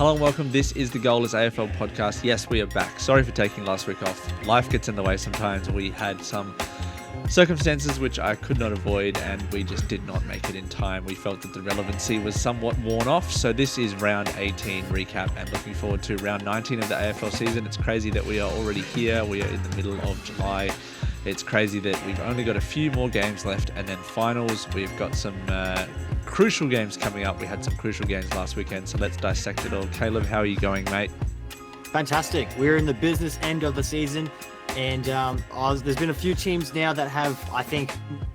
Hello and welcome. This is the Goalless AFL podcast. Yes, we are back. Sorry for taking last week off. Life gets in the way sometimes. We had some circumstances which I could not avoid, and we just did not make it in time. We felt that the relevancy was somewhat worn off. So this is round 18 recap and looking forward to round 19 of the AFL season. It's crazy that we are already here. We are in the middle of July. It's crazy that we've only got a few more games left, and then finals. We've got some crucial games coming up. We had some crucial games last weekend, so let's dissect it all. Caleb, how are you going, mate? Fantastic. We're in the business end of the season, and there's been a few teams now that have, I think,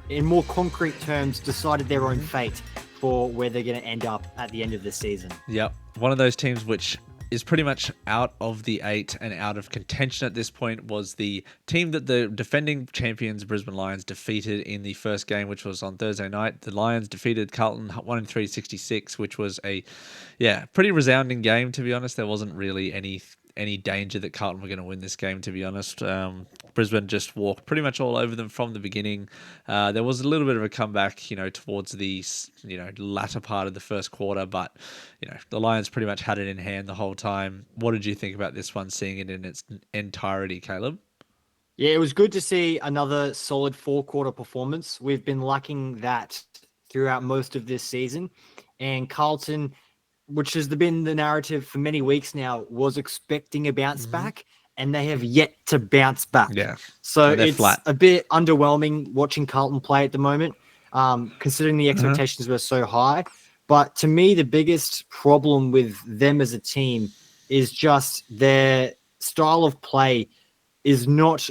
in more concrete terms, decided their own fate for where they're going to end up at the end of the season. Yep. One of those teams which is pretty much out of the 8 and out of contention at this point was the team that the defending champions Brisbane Lions defeated in the first game, which was on Thursday night. The Lions defeated Carlton 1-3-66, which was a pretty resounding game, to be honest. There wasn't really any danger that Carlton were going to win this game, to be honest. Brisbane just walked pretty much all over them from the beginning. There was a little bit of a comeback, towards the, latter part of the first quarter, but, the Lions pretty much had it in hand the whole time. What did you think about this one, seeing it in its entirety, Caleb? Yeah, it was good to see another solid four-quarter performance. We've been lacking that throughout most of this season, and Carlton, which has been the narrative for many weeks now, was expecting a bounce back, and they have yet to bounce back. Yeah. So it's flat. a bit underwhelming watching Carlton play at the moment, considering the expectations were so high. But to me, the biggest problem with them as a team is just their style of play is not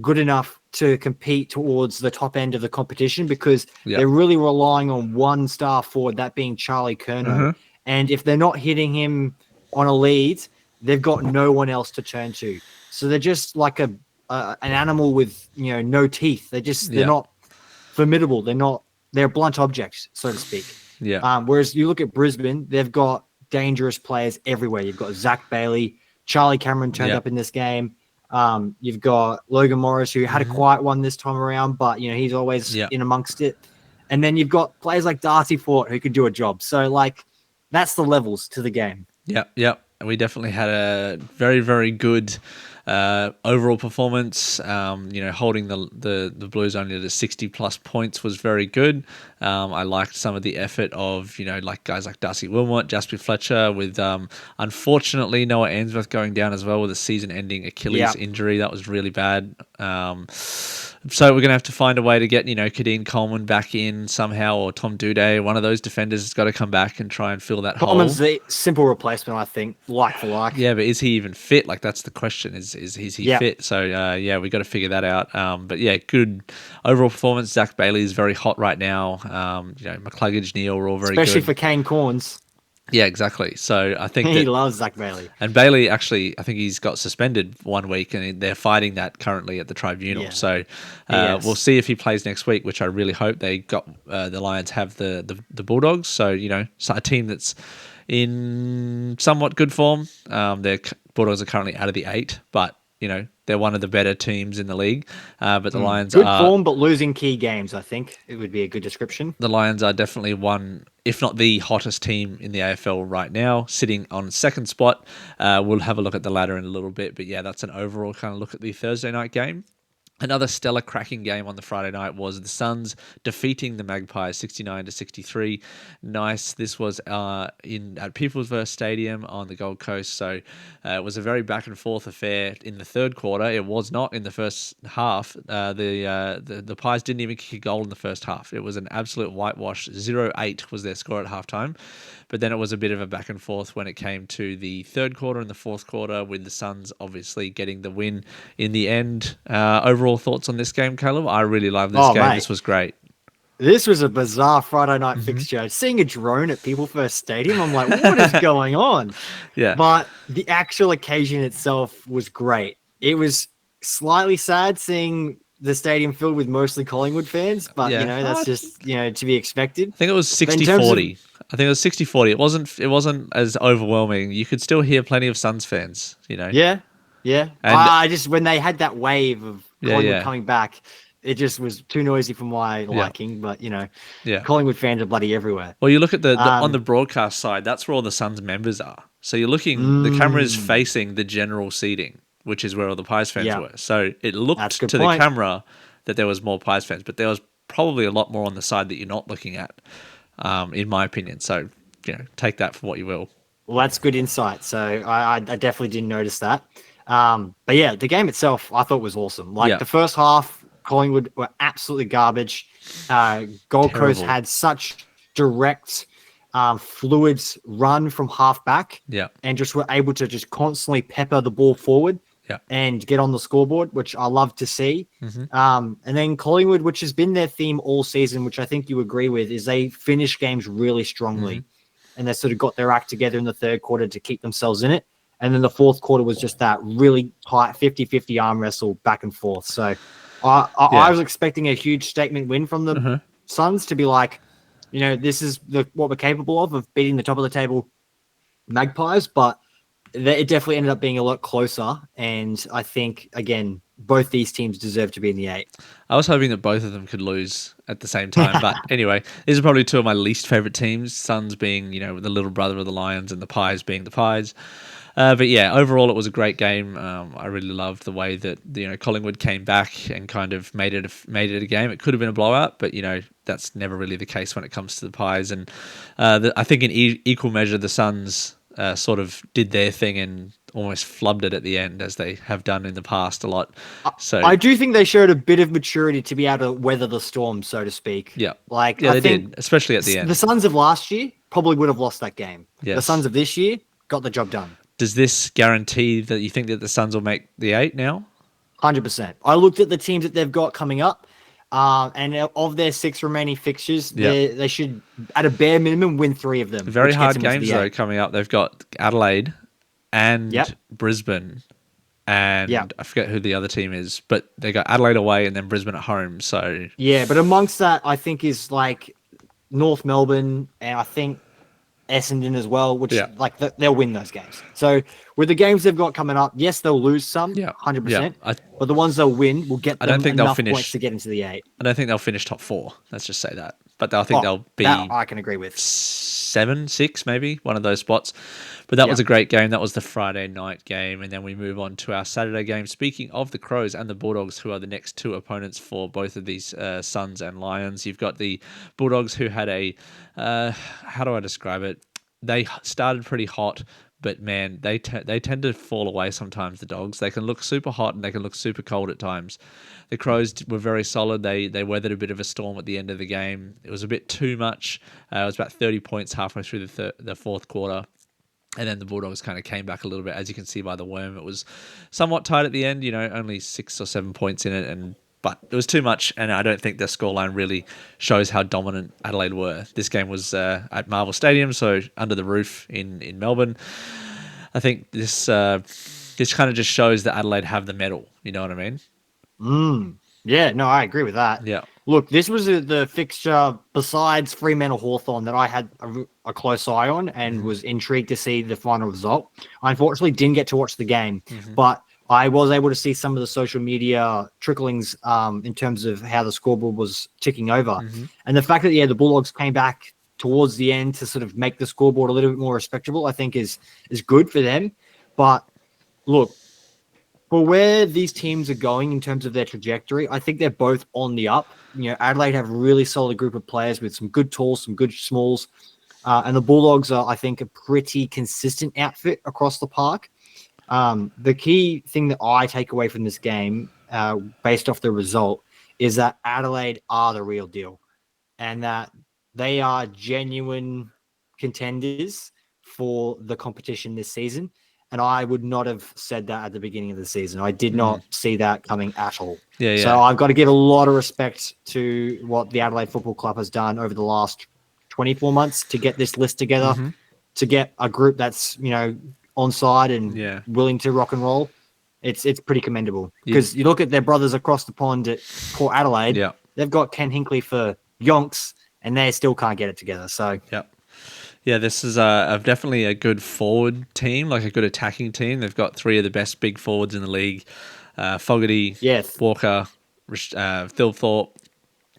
good enough to compete towards the top end of the competition, because they're really relying on one star forward, that being Charlie Curnow. And if they're not hitting him on a lead, they've got no one else to turn to. So they're just like an animal with no teeth. They're not formidable. They're blunt objects, so to speak. Yeah. Whereas you look at Brisbane, they've got dangerous players everywhere. You've got Zach Bailey, Charlie Cameron turned up in this game. You've got Logan Morris, who had a quiet one this time around, but he's always in amongst it. And then you've got players like Darcy Fort who could do a job. So that's the levels to the game. Yep. We definitely had a very, very good overall performance. Holding the Blues only to 60+ points was very good. I liked some of the effort of, guys like Darcy Wilmot, Jasper Fletcher, with unfortunately Noah Ainsworth going down as well with a season-ending Achilles injury. That was really bad. So we're going to have to find a way to get, Kadeen Coleman back in somehow, or Tom Doedee. One of those defenders has got to come back and try and fill that hole. Coleman's the simple replacement, I think, like for like. Yeah, but is he even fit? That's the question. Is he fit? So, we got to figure that out. But good overall performance. Zach Bailey is very hot right now. McCluggage, Neal are all very good. Especially for Kane Corns. Yeah, exactly. So I think he loves Zach Bailey. And Bailey, actually, I think he's got suspended 1 week, and they're fighting that currently at the tribunal. Yeah. So we'll see if he plays next week, which I really hope. They got the Lions have the Bulldogs, so a team that's in somewhat good form. Their Bulldogs are currently out of the 8, but they're one of the better teams in the league. But the Lions good form, but losing key games. I think it would be a good description. The Lions are definitely one, if not the hottest team in the AFL right now, sitting on second spot. We'll have a look at the ladder in a little bit, but that's an overall kind of look at the Thursday night game. Another stellar cracking game on the Friday night was the Suns defeating the Magpies 69-63. Nice. This was at People's Stadium on the Gold Coast. So it was a very back and forth affair in the third quarter. It was not in the first half. The Pies didn't even kick a goal in the first half. It was an absolute whitewash. 0-8 was their score at halftime. But then it was a bit of a back and forth when it came to the third quarter and the fourth quarter, with the Suns obviously getting the win in the end. Overall thoughts on this game, Caleb? I really love this game. Mate. This was great. This was a bizarre Friday night fixture. Seeing a drone at People First Stadium, I'm like, what is going on? Yeah. But the actual occasion itself was great. It was slightly sad seeing the stadium filled with mostly Collingwood fans, but that's just to be expected. I think it was 60-40. I think it was 60-40. It wasn't as overwhelming. You could still hear plenty of Suns fans, Yeah. And I just, when they had that wave of Collingwood coming back, it just was too noisy for my liking, but Collingwood fans are bloody everywhere. Well, you look at the on the broadcast side, that's where all the Suns members are. So you're looking, the camera is facing the general seating, which is where all the Pies fans Yeah, were. So it that's a looked good to the point. camera that there was more Pies fans, but there was probably a lot more on the side that you're not looking at, in my opinion. So, take that for what you will. Well, that's good insight. So I definitely didn't notice that. But yeah, the game itself I thought was awesome. Like Yeah, the first half, Collingwood were absolutely garbage. Gold Coast terrible. had such direct, fluid run from half back, Yeah, and just were able to just constantly pepper the ball forward yeah, and get on the scoreboard, which I love to see. hmm And then Collingwood, which has been their theme all season, which I think you agree with, is they finish games really hmm strongly and they sort of got their act together in the third quarter to keep themselves in it. And then the fourth quarter was just that really tight 50-50 arm wrestle back and forth. So I yeah, was expecting a huge statement win from the uh-huh. Suns to be like, this is what we're capable of beating the top of the table Magpies, but it definitely ended up being a lot closer. And I think, again, both these teams deserve to be in the eight. I was hoping that both of them could lose at the same time. But anyway, these are probably two of my least favorite teams. Suns being, the little brother of the Lions, and the Pies being the Pies. But yeah, overall it was a great game. I really loved the way that Collingwood came back and kind of made it a game. It could have been a blowout, but that's never really the case when it comes to the Pies. And I think in equal measure, the Suns sort of did their thing and almost flubbed it at the end, as they have done in the past a lot. So I do think they showed a bit of maturity to be able to weather the storm, so to speak. yeah, Like, yeah, I they think did, especially at the the end. Suns of last year probably would have lost that game. The Suns Yes. of this year got the job done. Does this guarantee that you think that the Suns will make the eight now? 100%. I looked at the teams that they've got coming up, and of their 6 remaining fixtures, Yeah. they should, at a bare minimum, win 3 of them, Very which gets hard them into games the though 8. coming up. They've got Adelaide and Yep. Brisbane, Yep. and I forget who the other team is, but they got Adelaide away and then Brisbane at home. So Yeah, but amongst that, I think is like North Melbourne, and I think Essendon as well, which yeah, like they'll win those games. So with the games they've got coming up, yes, they'll lose some, yeah, yeah. 100%, but the ones they'll win will get I don't them think they'll enough points finish. to get into the 8. I don't think they'll finish top four. Let's just say that. But I think Oh, they'll that be I can agree with. 7, 6, maybe one of those spots. But that was Yeah. a great game. That was the Friday night game, and then we move on to our Saturday game. Speaking of the Crows and the Bulldogs, who are the next two opponents for both of these Suns and Lions, you've got the Bulldogs, who had a how do I describe it? They started pretty hot, but man, they tend to fall away sometimes. The Dogs, they can look super hot and they can look super cold at times. The Crows were very solid. They weathered a bit of a storm at the end of the game. It was a bit too much. It was about 30 points halfway through the fourth quarter. And then the Bulldogs kind of came back a little bit. As you can see by the worm, it was somewhat tight at the end, only 6 or 7 points in it. But it was too much, and I don't think the scoreline really shows how dominant Adelaide were. This game was at Marvel Stadium, so under the roof in Melbourne. I think this kind of just shows that Adelaide have the medal. You know what I mean? Yeah, no, I agree with that. Yeah. Look, this was the fixture besides Fremantle Hawthorn that I had a close eye on and was intrigued to see the final result. I unfortunately didn't get to watch the game, but I was able to see some of the social media tricklings in terms of how the scoreboard was ticking over. And the fact that, the Bulldogs came back towards the end to sort of make the scoreboard a little bit more respectable, I think is good for them. But look, for where these teams are going in terms of their trajectory, I think they're both on the up. Adelaide have a really solid group of players with some good talls, some good smalls. And the Bulldogs are, I think, a pretty consistent outfit across the park. The key thing that I take away from this game, based off the result, is that Adelaide are the real deal and that they are genuine contenders for the competition this season. And I would not have said that at the beginning of the season. I did not see that coming at all. Yeah, So yeah. I've got to give a lot of respect to what the Adelaide Football Club has done over the last 24 months to get this list together, to get a group that's, on side and Yeah. willing to rock and roll. It's pretty commendable because you look at their brothers across the pond at Port Adelaide. Yeah. They've got Ken Hinkley for yonks, and they still can't get it together. So Yep. Yeah, this is definitely a good forward team, like a good attacking team. They've got 3 of the best big forwards in the league: Fogarty, yes, Walker, Phil Thorpe,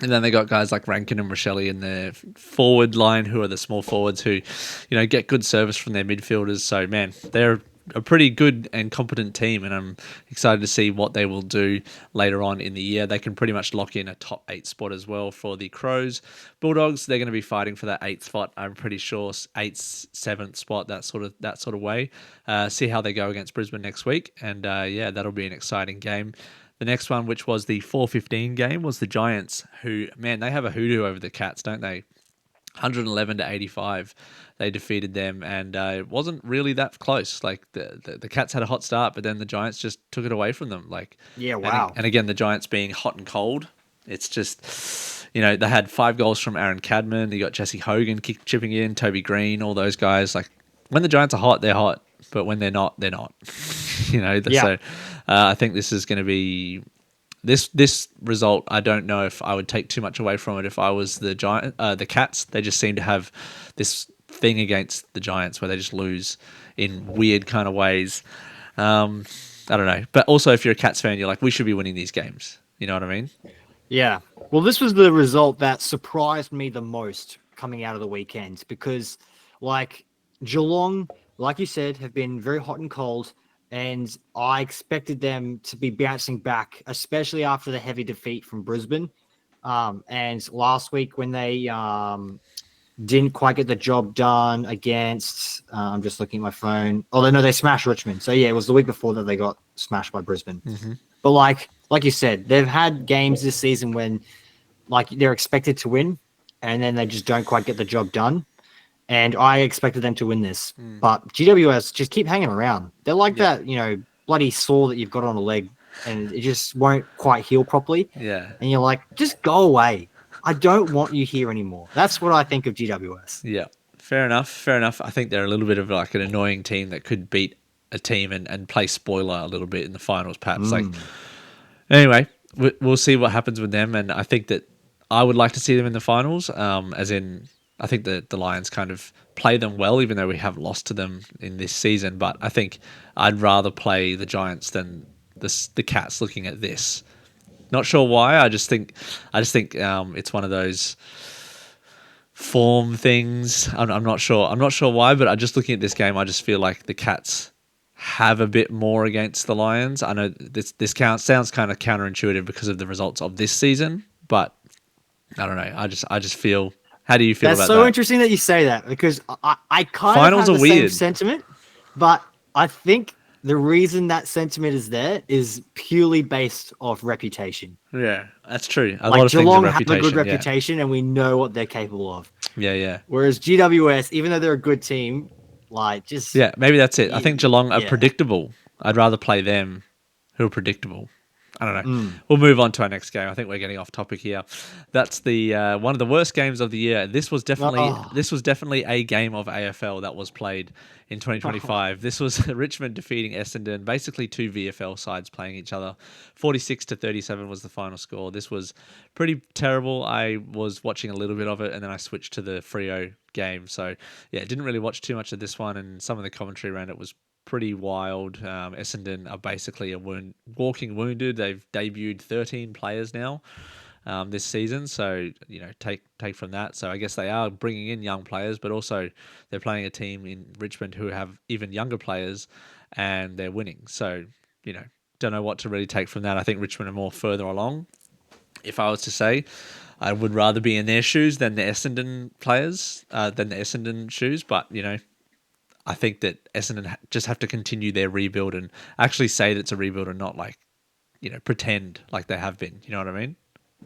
And then they got guys like Rankin and Rochelle in their forward line, who are the small forwards who, get good service from their midfielders. So, man, they're a pretty good and competent team, and I'm excited to see what they will do later on in the year. They can pretty much lock in a top 8 spot as well for the Crows. Bulldogs, they're going to be fighting for that 8th spot. I'm pretty sure 8th, 7th spot, that sort of way. See how they go against Brisbane next week, and that'll be an exciting game. The next one, which was the 4:15 game, was the Giants, who, man, they have a hoodoo over the Cats, don't they? 111 to 85, they defeated them, and it wasn't really that close. Like the Cats had a hot start, but then the Giants just took it away from them. Yeah, wow. And again, the Giants being hot and cold, it's just they had 5 goals from Aaron Cadman. You got Jesse Hogan chipping in, Toby Green, all those guys. Like when the Giants are hot, they're hot, but when they're not, they're not. Yeah. So I think this is going to be. This result, I don't know if I would take too much away from it if I was the Cats. They just seem to have this thing against the Giants where they just lose in weird kind of ways. I don't know. But also, if you're a Cats fan, you're like, we should be winning these games. You know what I mean? Yeah. Well, this was the result that surprised me the most coming out of the weekend because, Geelong, like you said, have been very hot and cold. And I expected them to be bouncing back, especially after the heavy defeat from Brisbane. And last week when they didn't quite get the job done against, I'm just looking at my phone. Oh, no, they smashed Richmond. So, yeah, it was the week before that they got smashed by Brisbane. Mm-hmm. But like you said, they've had games this season when they're expected to win and then they just don't quite get the job done. And I expected them to win this. But GWS just keep hanging around. They're like that, bloody sore that you've got on a leg and it just won't quite heal properly. Yeah. And you're like, just go away. I don't want you here anymore. That's what I think of GWS. Yeah. Fair enough. I think they're a little bit of like an annoying team that could beat a team and play spoiler a little bit in the finals, perhaps. Anyway, we'll see what happens with them. And I think that I would like to see them in the finals, as in... I think that the Lions kind of play them well, even though we have lost to them in this season. But I think I'd rather play the Giants than the Cats. Looking at this, not sure why. I just think it's one of those form things. I'm not sure. I'm not sure why, but I just looking at this game, I just feel like the Cats have a bit more against the Lions. I know this sounds kind of counterintuitive because of the results of this season, but I don't know. I just feel. How do you feel about that? That's so interesting that you say that because I kind Finals of have are the weird. same sentiment, but I think the reason that sentiment is there is purely based off reputation. Yeah, that's true. A Like lot of Geelong things are have a good reputation. reputation and we know what they're capable of. Yeah. Whereas GWS, even though they're a good team, Yeah, maybe that's it. I think Geelong are Yeah. predictable. I'd rather play them who are predictable. I don't know. Mm. We'll move on to our next game. I think we're getting off topic here. That's the one of the worst games of the year. This was definitely a game of AFL that was played in 2025. This was Richmond defeating Essendon. Basically, 2 VFL sides playing each other. 46-37 was the final score. This was pretty terrible. I was watching a little bit of it, and then I switched to the Freo game. So yeah, didn't really watch too much of this one, and some of the commentary around it was pretty wild. Essendon are basically walking wounded. They've debuted 13 players now this season, so take from that. So I guess they are bringing in young players, but also they're playing a team in Richmond who have even younger players, and they're winning. So don't know what to really take from that. I think Richmond are more further along. If I was to say, I would rather be in their shoes than the Essendon players, than the Essendon shoes, but I think that Essendon just have to continue their rebuild and actually say that it's a rebuild and not pretend like they have been. You know what I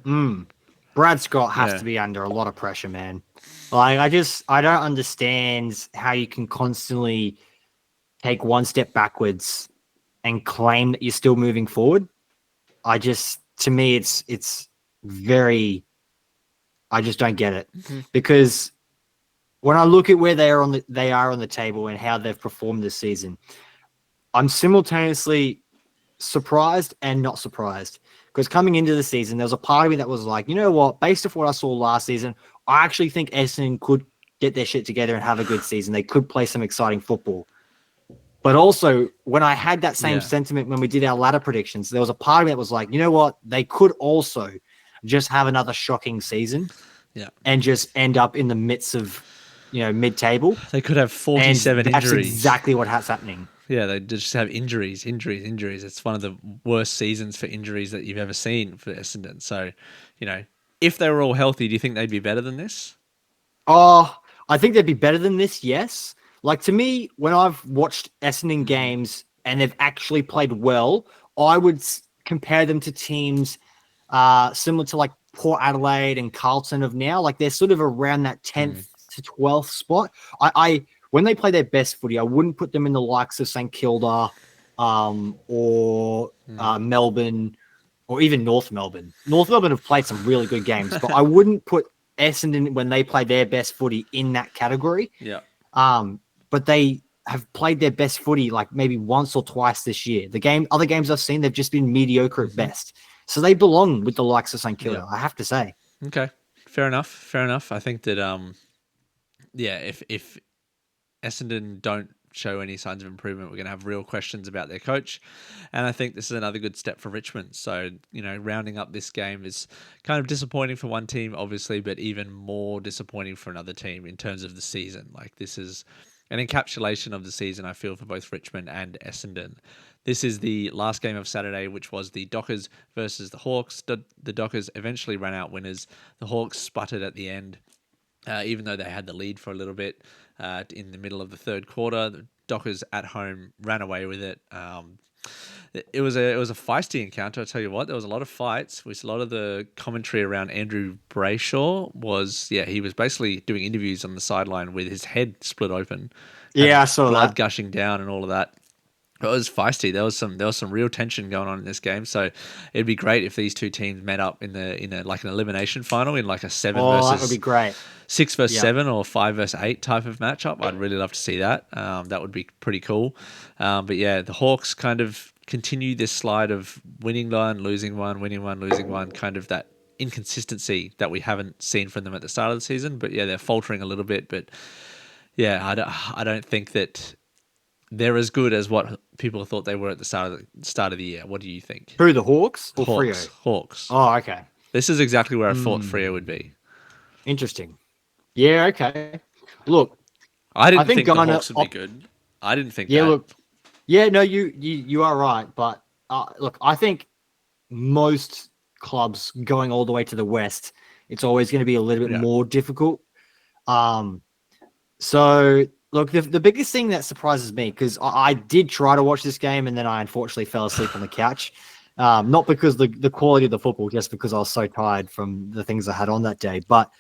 mean? Brad Scott has to be under a lot of pressure, man. I don't understand how you can constantly take one step backwards and claim that you're still moving forward. To me, it's very, I just don't get it because when I look at where they are on the table and how they've performed this season, I'm simultaneously surprised and not surprised. Because coming into the season, there was a part of me that was like, you know what? Based off what I saw last season, I actually think Essendon could get their shit together and have a good season. They could play some exciting football. But also, when I had that same sentiment when we did our ladder predictions, there was a part of me that was like, you know what? They could also just have another shocking season Yeah. and just end up in the midst of, mid-table. They could have And 47 that's injuries. exactly what's happening. Yeah, they just have injuries, injuries, injuries. It's one of the worst seasons for injuries that you've ever seen for Essendon. So, you know, if they were all healthy, do you think they'd be better than this? Oh, I think they'd be better than this, yes. Like, to me, when I've watched Essendon games and they've actually played well, I would compare them to teams similar to like Port Adelaide and Carlton of now. Like, they're sort of around that 10th to 12th spot. I when they play their best footy, I wouldn't put them in the likes of St Kilda or Melbourne or even North Melbourne. North Melbourne have played some really good games, but I wouldn't put Essendon when they play their best footy in that category. Yeah. But they have played their best footy like maybe once or twice this year. Other games I've seen, they've just been mediocre at best. So they belong with the likes of St Kilda, I have to say. Okay. Fair enough. Fair enough. I think that yeah, if Essendon don't show any signs of improvement, we're going to have real questions about their coach. And I think this is another good step for Richmond. So, rounding up this game is kind of disappointing for one team, obviously, but even more disappointing for another team in terms of the season. Like, this is an encapsulation of the season, I feel, for both Richmond and Essendon. This is the last game of Saturday, which was the Dockers versus the Hawks. The Dockers eventually ran out winners. The Hawks sputtered at the end. Even though they had the lead for a little bit in the middle of the third quarter, the Dockers at home ran away with it. It was a feisty encounter. I tell you what, there was a lot of fights. With a lot of the commentary around Andrew Brayshaw he was basically doing interviews on the sideline with his head split open, Yeah, I saw blood that. gushing down, and all of that. It was feisty. There was some real tension going on in this game. So it'd be great if these two teams met up in a like an elimination final in like a seven Oh, that would be versus great. 6 versus 7 or 5 versus 8 type of matchup. I'd really love to see that. That would be pretty cool. But yeah, the Hawks kind of continue this slide of winning one, losing one, winning one, losing one, kind of that inconsistency that we haven't seen from them at the start of the season. But yeah, they're faltering a little bit. But yeah, I don't think that they're as good as what people thought they were at the start of the year. What do you think? Through the Hawks or Hawks, Frio? Hawks. Oh, okay. This is exactly where I thought Freo would be. Interesting. Yeah, okay. Look, I I didn't think think the going Hawks would be good. I didn't think yeah, that. look, yeah, no, you are right, but look, I think most clubs going all the way to the west, it's always going to be a little bit Yeah. more difficult. Um, so look, the biggest thing that surprises me because I did try to watch this game and then I unfortunately fell asleep on the couch. Not because the quality of the football, just because I was so tired from the things I had on that day. But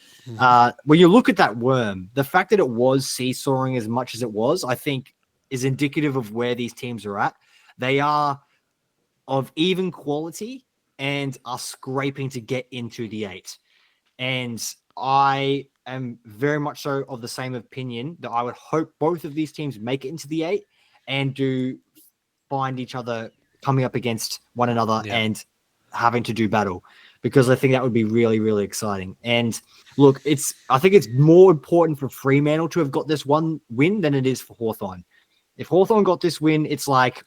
when you look at that worm, the fact that it was seesawing as much as it was, I think, is indicative of where these teams are at. They are of even quality and are scraping to get into the 8. And I am very much so of the same opinion that I would hope both of these teams make it into the 8 and do find each other coming up against one another Yeah. and having to do battle, because I think that would be really, really exciting. And look, I think it's more important for Fremantle to have got this one win than it is for Hawthorn. If Hawthorn got this win, it's like,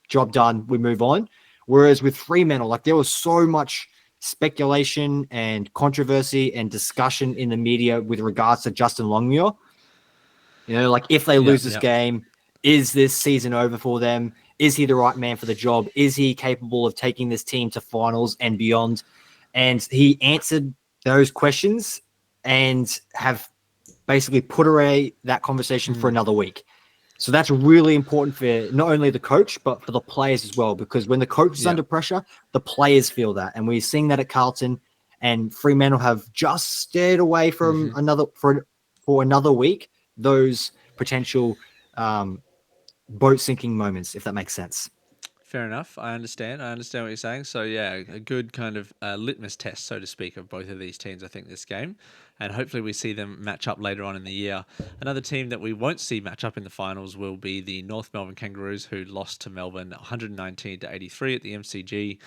job done, we move on. Whereas with Fremantle, like, there was so much speculation and controversy and discussion in the media with regards to Justin Longmuir. Like, if they lose this game, is this season over for them? Is he the right man for the job? Is he capable of taking this team to finals and beyond? And he answered those questions and have basically put away that conversation for another week. So that's really important for not only the coach, but for the players as well, because when the coach is under pressure, the players feel that. And we're seeing that at Carlton, and Fremantle have just steered away from for another week, those potential boat sinking moments, if that makes sense. Fair enough. I understand. I understand what you're saying. So yeah, a good kind of litmus test, so to speak, of both of these teams. I think this game. and hopefully we see them match up later on in the year. Another team that we won't see match up in the finals will be the North Melbourne Kangaroos, who lost to Melbourne 119-83 at the MCG.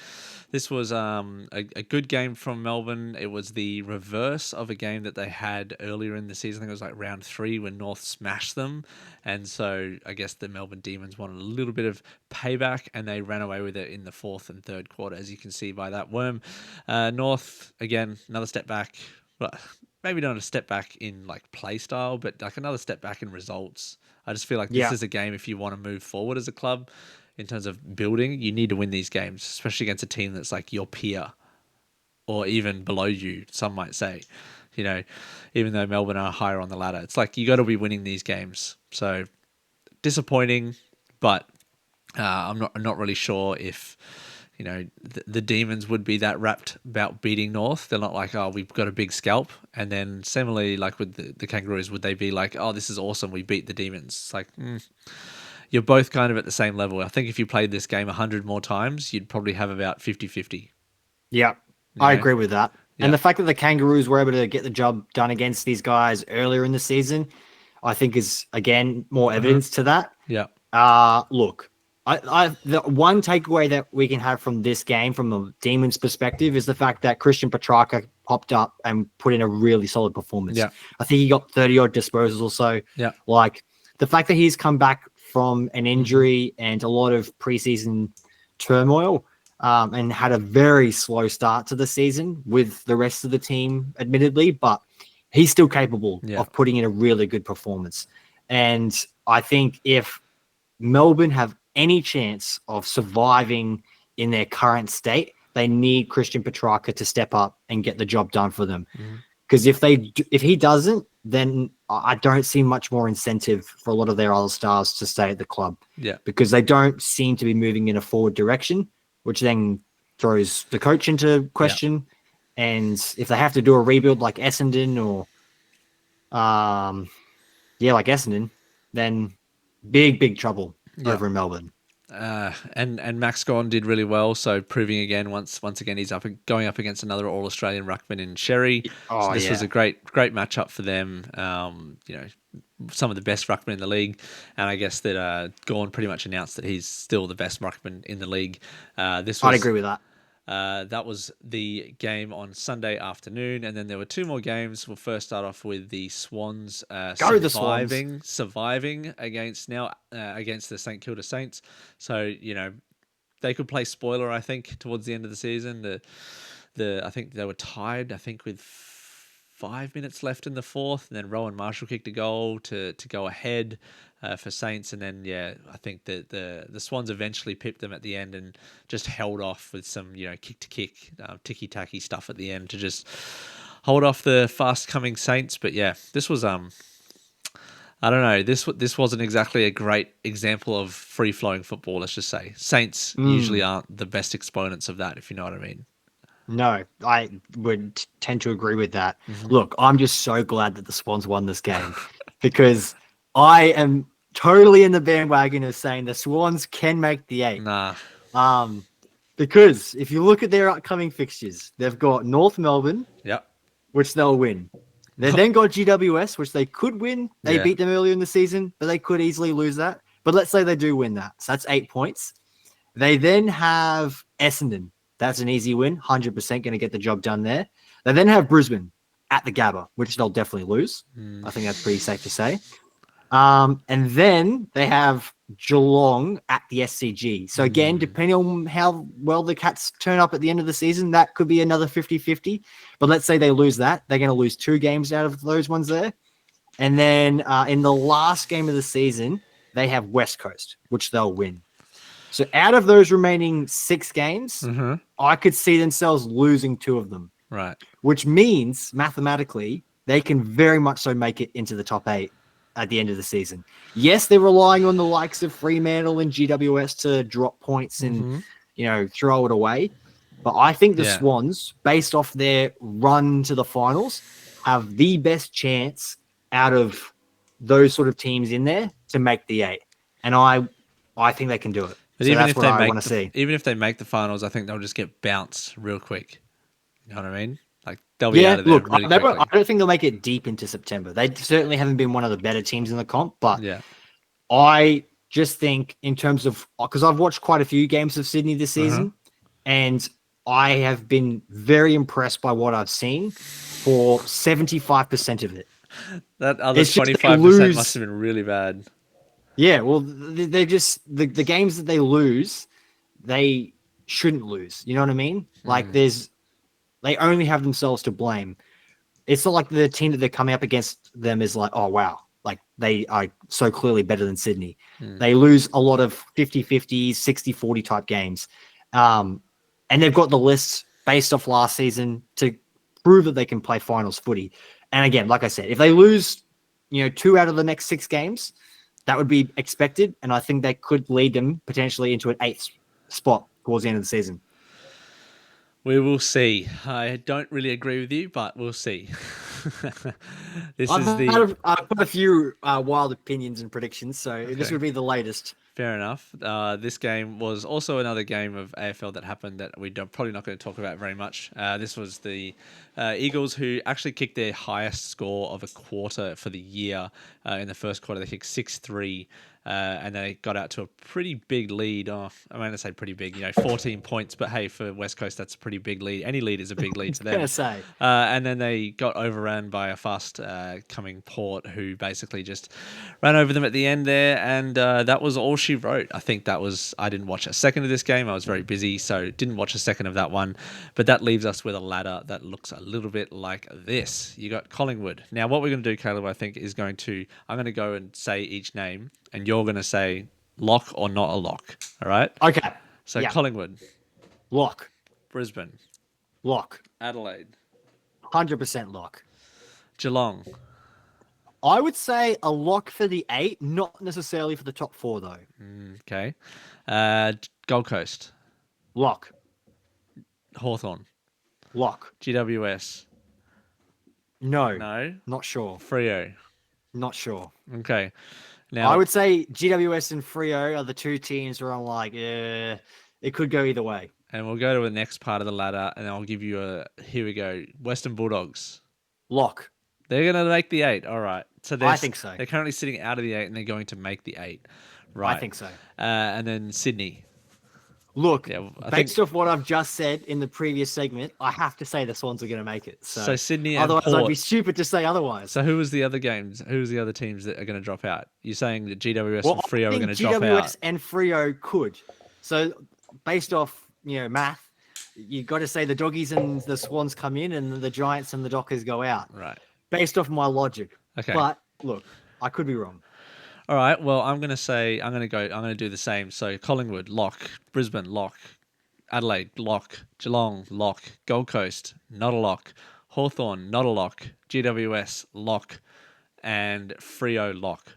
This was a good game from Melbourne. It was the reverse of a game that they had earlier in the season. I think it was like round 3 when North smashed them. And so I guess the Melbourne Demons wanted a little bit of payback, and they ran away with it in the fourth and third quarter, as you can see by that worm. North, again, another step back. Well, maybe not a step back in like play style, but like another step back in results. I just feel like this Yeah. is a game, if you want to move forward as a club in terms of building, you need to win these games, especially against a team that's like your peer or even below you, some might say. You know, even though Melbourne are higher on the ladder, it's like you got to be winning these games. So disappointing, but I'm not really sure if the Demons would be that rapt about beating North. They're not like, oh, we've got a big scalp. And then similarly, like with the Kangaroos, would they be like, oh, this is awesome, we beat the Demons? It's like, you're both kind of at the same level. I think if you played this game 100 more times, you'd probably have about 50-50. Yeah, You I know? agree with that. Yeah. And the fact that the Kangaroos were able to get the job done against these guys earlier in the season, I think is, again, more evidence to that. Yeah. Look, the one takeaway that we can have from this game, from the Demons' perspective, is the fact that Christian Petrarca popped up and put in a really solid performance. Yeah. I think he got 30 odd disposals or so. Yeah. Like, the fact that he's come back from an injury and a lot of preseason turmoil, and had a very slow start to the season with the rest of the team, admittedly, but he's still capable of putting in a really good performance. And I think if Melbourne have any chance of surviving in their current state, they need Christian Petrarca to step up and get the job done for them. Because if he doesn't, then I don't see much more incentive for a lot of their other stars to stay at the club. Yeah. Because they don't seem to be moving in a forward direction, which then throws the coach into question. Yeah. And if they have to do a rebuild like Essendon or like Essendon, then big trouble over in Melbourne. And Max Gawn did really well, so proving again once again he's going up against another All Australian ruckman in Sherry. So this was a great matchup for them. Some of the best ruckmen in the league, and I guess that Gawn pretty much announced that he's still the best ruckman in the league. I'd agree with that. That was the game on Sunday afternoon, and then there were two more games. We'll first start off with the Swans surviving against the St Kilda Saints. So they could play spoiler. I think towards the end of the season, I think they were tied. I think with 5 minutes left in the fourth, and then Rowan Marshall kicked a goal to go ahead for Saints, and then I think that the Swans eventually pipped them at the end and just held off with some kick to kick, ticky tacky stuff at the end to just hold off the fast coming Saints. But this was I don't know, this wasn't exactly a great example of free flowing football. Let's just say Saints usually aren't the best exponents of that, if you know what I mean. No, I would tend to agree with that. Look, I'm just so glad that the Swans won this game because I am totally in the bandwagon of saying the Swans can make the 8. Nah. Because if you look at their upcoming fixtures, they've got North Melbourne, which they'll win. They've then got GWS, which they could win. They beat them earlier in the season, but they could easily lose that. But let's say they do win that. So that's 8 points. They then have Essendon. That's an easy win. 100% going to get the job done there. They then have Brisbane at the Gabba, which they'll definitely lose. I think that's pretty safe to say. And then they have Geelong at the SCG. So again, depending on how well the Cats turn up at the end of the season, that could be another 50-50. But let's say they lose that. They're going to lose 2 games out of those ones there. And then in the last game of the season, they have West Coast, which they'll win. So out of those remaining 6 games, I could see themselves losing 2 of them. Right. Which means, mathematically, they can very much so make it into the top 8 at the end of the season. Yes, they're relying on the likes of Fremantle and GWS to drop points and, throw it away. But I think the Swans, based off their run to the finals, have the best chance out of those sort of teams in there to make the 8. And I think they can do it. But so even that's what I want to see. Even if they make the finals, I think they'll just get bounced real quick. You know what I mean? Like they'll be Yeah, out of there look, really I quickly. don't think they'll make it deep into September. They certainly haven't been one of the better teams in the comp, but Yeah. I just think in terms of because I've watched quite a few games of Sydney this Uh-huh. season, and I have been very impressed by what I've seen for 75% of it. That other It's just they 25% must lose. have been really bad. Yeah, well, they're just the games that they lose, they shouldn't lose. You know what I mean? Like, Mm. they only have themselves to blame. It's not like the team that they're coming up against them is like, oh, wow, like they are so clearly better than Sydney. Mm. They lose a lot of 50-50, 60-40 type games. And they've got the list based off last season to prove that they can play finals footy. And again, like I said, if they lose, 2 out of the next 6 games, that would be expected. And I think that could lead them potentially into an 8th spot towards the end of the season. We will see. I don't really agree with you, but we'll see. This I've is the I've got a few wild opinions and predictions, so this okay. would be the latest. Fair enough. This game was also another game of AFL that happened that we don't probably not going to talk about very much. This was the Eagles who actually kicked their highest score of a quarter for the year. In the first quarter, they kicked 6-3. And they got out to a pretty big lead. Oh, I'm going to say pretty big, 14 points. But hey, for West Coast, that's a pretty big lead. Any lead is a big lead I for was gonna them. say, And then they got overrun by a fast coming Port who basically just ran over them at the end there. And that was all she wrote. I didn't watch a second of this game. I was very busy, so didn't watch a second of that one. But that leaves us with a ladder that looks a little bit like this. You got Collingwood. Now, what we're going to do, Caleb, I think, is I'm going to go and say each name, and you're going to say lock or not a lock. All right? okay, So yeah, Collingwood, lock, Brisbane, lock, Adelaide, 100% lock. Geelong, I would say a lock for the 8, not necessarily for the top 4 though. okay, Gold Coast, Lock, Hawthorn, lock. GWS, No, no, not sure, Freo. not sure. Okay, I now would say GWS and Frio are the two teams where I'm like, yeah, it could go either way. and we'll go to the next part of the ladder, and I'll give you here we go. Western Bulldogs. Lock, They're going to make the 8. All right. So I think so. they're currently sitting out of the 8, and they're going to make the 8. I Right. think so. And then Sydney. Look, Yeah, I based think off what I've just said in the previous segment, I have to say the Swans are going to make it. so. So Sydney and otherwise, I'd be Port. stupid to say otherwise. So who was the other games? Who was the other teams that are going to drop out? You're saying that GWS Well, and I Freo are going think to drop out. GWS and Frio could. So based off math, you got to say the doggies and the Swans come in, and the Giants and the Dockers go out. Right. Based off my logic. Okay. But look, I could be wrong. All right. Well, I'm going to do the same. So Collingwood lock, Brisbane lock, Adelaide lock, Geelong lock, Gold Coast not a lock, Hawthorn not a lock, GWS lock, and Freo lock.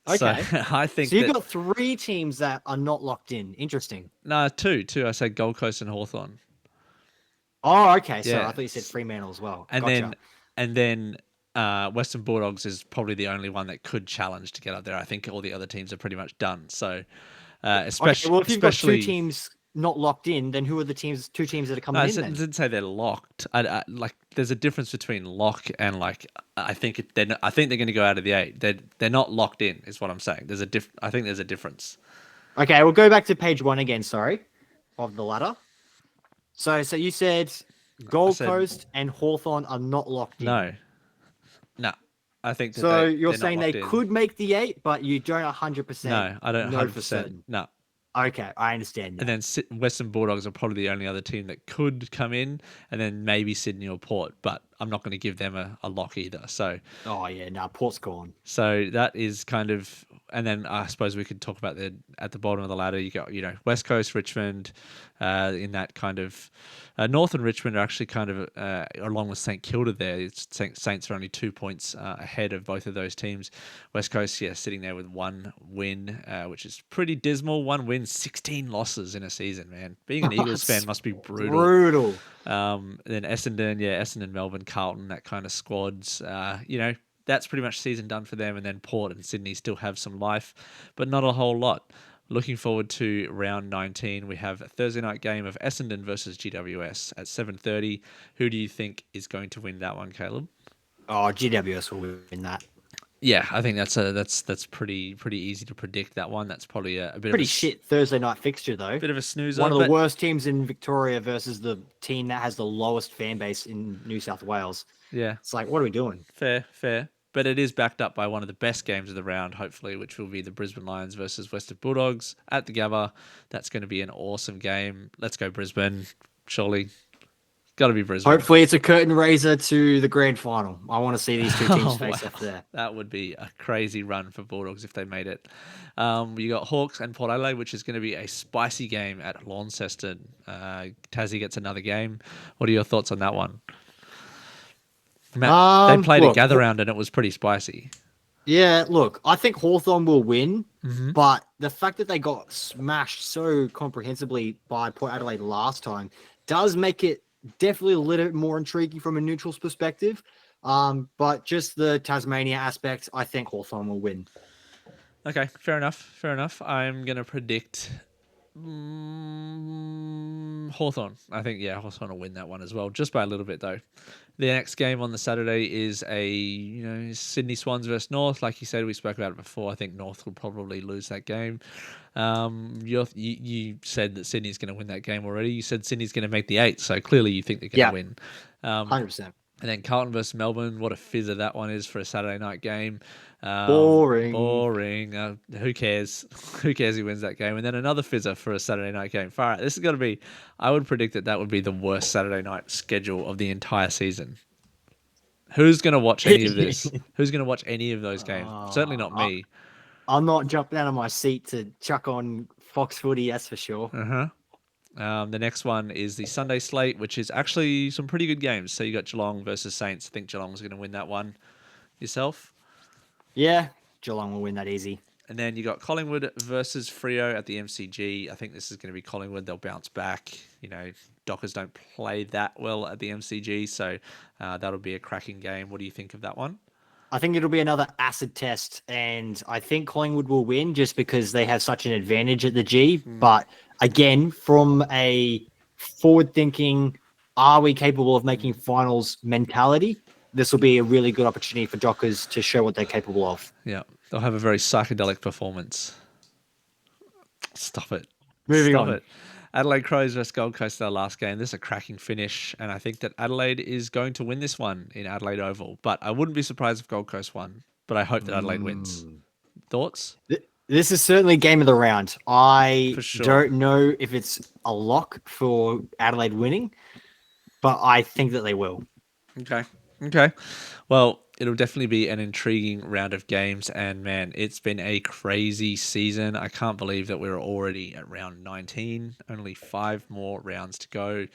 Okay. So I think So you've that got 3 teams that are not locked in. Interesting. no two. I said Gold Coast and Hawthorn. Oh, okay. Sorry, Yeah. I thought you said Fremantle as well. And Gotcha. then Western Bulldogs is probably the only one that could challenge to get up there. I think all the other teams are pretty much done. So Okay, well, if you've got 2 especially teams not locked in, then who are the 2 teams that are no, coming in then? didn't say they're locked. Like there's a difference between lock and like I think they're going to go out of the 8. They're not locked in, is what I'm saying. I think there's a difference. Okay, we'll go back to page 1 again, sorry, of the ladder. So you said Gold said- Coast and Hawthorn are not locked in. No. I think that So they're you're not saying they locked in. could make the 8, but you don't 100% No, I don't know 100%. for certain. No. Okay, I understand now. And then Western Bulldogs are probably the only other team that could come in, and then maybe Sydney or Port, but I'm not going to give them a lock either. So Oh, yeah, no, Port's gone. So that is kind of, and then I suppose we could talk about at the bottom of the ladder. You got West Coast, Richmond, in that kind of North and Richmond are actually kind of along with St Kilda there. Saints are only 2 points ahead of both of those teams. West Coast, sitting there with 1 win, which is pretty dismal. 1 win, 16 losses in a season, man. Being an Eagles fan must be brutal. Brutal. Then Essendon, Melbourne, Carlton, that kind of squads. That's pretty much season done for them. And then Port and Sydney still have some life, but not a whole lot. Looking forward to round 19. We have a Thursday night game of Essendon versus GWS at 7:30. Who do you think is going to win that one, Caleb? Oh, GWS will win that. Yeah, I think that's pretty easy to predict that one. That's probably a bit Pretty of a shit Thursday night fixture, though. bit of a snoozer. One of the but worst teams in Victoria versus the team that has the lowest fan base in New South Wales. yeah, It's like, what are we doing? fair. But it is backed up by one of the best games of the round, hopefully, which will be the Brisbane Lions versus Western Bulldogs at the Gabba. That's going to be an awesome game. Let's go Brisbane, surely. Got to be Brisbane. Hopefully, it's a curtain raiser to the grand final. I want to see these two teams face off there. That would be a crazy run for Bulldogs if they made it. You got Hawks and Port Adelaide, which is going to be a spicy game at Launceston. Tassie gets another game. What are your thoughts on that one? Matt, they played a gather round and it was pretty spicy. Yeah, look, I think Hawthorn will win, Mm-hmm. but the fact that they got smashed so comprehensively by Port Adelaide last time does make it definitely a little bit more intriguing from a neutral's perspective. But just the Tasmania aspect, I think Hawthorn will win. Okay, fair enough. I'm going to predict Hawthorn. I think, Hawthorn will win that one as well, just by a little bit, though. The next game on the Saturday is Sydney Swans versus North. Like you said, we spoke about it before. I think North will probably lose that game. You said that Sydney's going to win that game already. You said Sydney's going to make the 8, so clearly you think they're going to win. 100%. And then Carlton versus Melbourne. What a fizzer that one is for a Saturday night game. Boring. Who cares? Who cares who wins that game? And then another fizzer for a Saturday night game. Far out. This is going to be, I would predict that would be the worst Saturday night schedule of the entire season. Who's going to watch any of this? Who's going to watch any of those games? Certainly not me. I'm not jumping out of my seat to chuck on Fox Footy, that's for sure. The next one is the Sunday slate, which is actually some pretty good games. So you got Geelong versus Saints. I think Geelong's going to win that one. Yourself? Yeah, Geelong will win that easy. And then you got Collingwood versus Freo at the MCG. I think this is going to be Collingwood. They'll bounce back. Dockers don't play that well at the MCG, so that'll be a cracking game. What do you think of that one? I think it'll be another acid test, and I think Collingwood will win just because they have such an advantage at the G. But again, from a forward-thinking, are we capable of making finals mentality, this will be a really good opportunity for Dockers to show what they're capable of. Yeah, they'll have a very psychedelic performance. Stop it. Moving on. Adelaide Crows versus Gold Coast, their last game. This is a cracking finish, and I think that Adelaide is going to win this one in Adelaide Oval. But I wouldn't be surprised if Gold Coast won, but I hope that Adelaide wins. Thoughts? This is certainly game of the round. I For sure. don't know if it's a lock for Adelaide winning, but I think that they will. Okay. Well, it'll definitely be an intriguing round of games, and man, it's been a crazy season. I can't believe that we're already at round 19. Only 5 more rounds to go.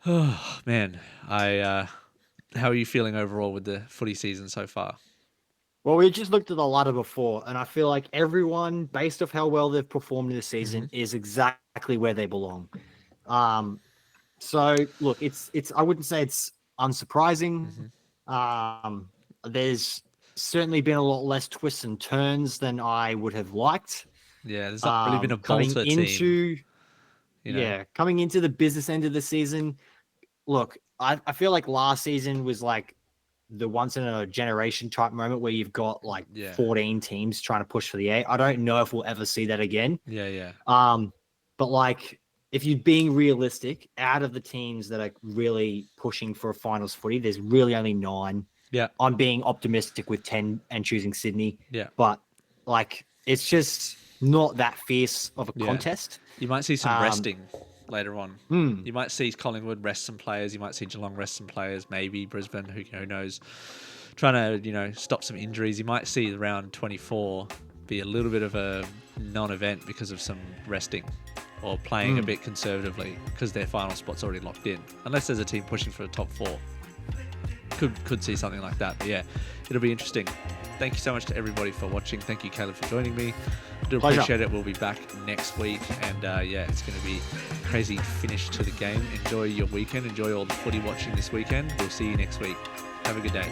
Oh, man. How are you feeling overall with the footy season so far? Well, we just looked at the ladder before, and I feel like everyone, based off how well they've performed this season, is exactly where they belong. So look, it's I wouldn't say it's unsurprising. There's certainly been a lot less twists and turns than I would have liked. Yeah, there's not really been a bolter team. Coming into the business end of the season, look, I feel like last season was like the once in a generation type moment where you've got 14 teams trying to push for the 8. I don't know if we'll ever see that again. But like, if you're being realistic, out of the teams that are really pushing for a finals footy, there's really only 9. Yeah. I'm being optimistic with 10 and choosing Sydney. Yeah. But like, it's just not that fierce of a contest. You might see some resting later on. You might see Collingwood rest some players. You might see Geelong rest some players. Maybe Brisbane, who knows, trying to, stop some injuries. You might see round 24 be a little bit of a non-event because of some resting. Or playing a bit conservatively because their final spot's already locked in. Unless there's a team pushing for a top 4. Could see something like that. But yeah, it'll be interesting. Thank you so much to everybody for watching. Thank you, Caleb, for joining me. I do appreciate it. We'll be back next week. And it's going to be a crazy finish to the game. Enjoy your weekend. Enjoy all the footy watching this weekend. We'll see you next week. Have a good day.